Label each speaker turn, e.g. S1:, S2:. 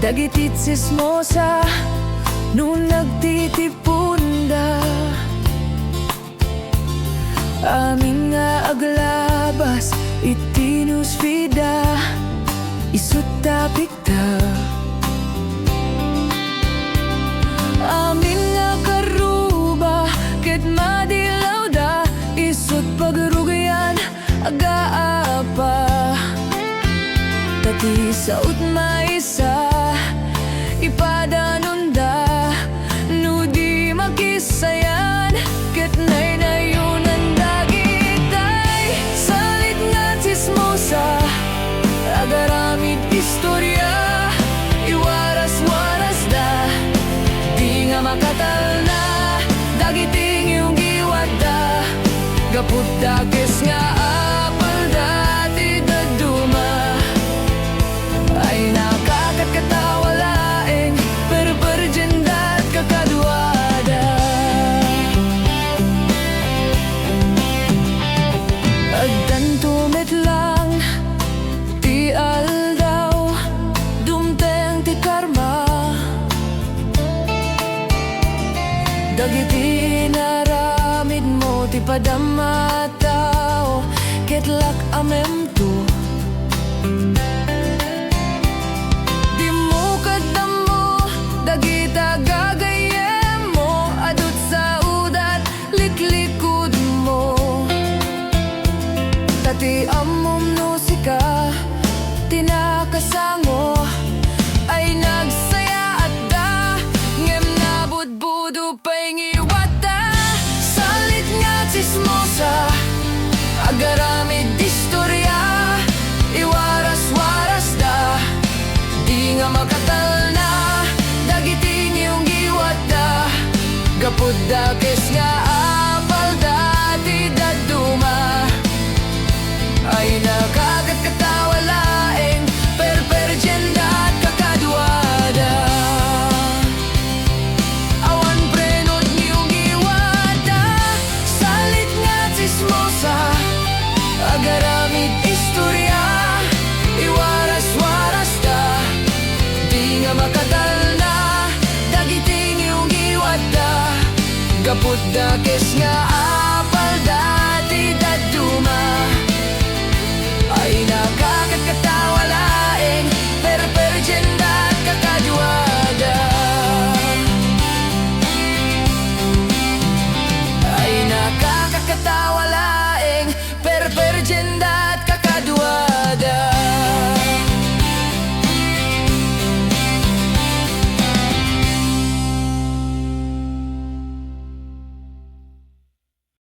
S1: Dagiti Tsismosa nung nagtitipunda. Amin nga aglabas itinus vida isut tapikta. Amin nga karuba ket madilaw da isut pagrugayan agaapa. Tati saut maisa ipadanunda no di makisayan ket naynayunan dagitay. Salit nga Tsismosa agaramid istorya iwaras-waras da di nga makatal na dagiting yung giwad da gapud dakes nga apal dati daduma. Ay nakakatkatawa laeng pero perjendat kakaduada. Agdan tumit lang ti aldaw dumteng ti karma. Dagiti naramid mo ti padamataw ketlak amem to. Di mo kadamo dagita gagayem mo adut sa udat liklikod mo. Tati amom no sika tinakasango ay nagsaya at da ngem nabudbudo pa'y ngiwata. Salit nga Tsismosa agaramid istorya iwaras-waras da di nga makatal na dagiting yung giwat da gapud dakes nga apal dati daduma. Ay nakakatkatawa laeng perperjendat kakaduada. Awan prenod niyong giwada. Salit nga Tsismosa agaramid istorya iwaras-waras da di nga makatal na dagiting yung giwad da gapud dakes nga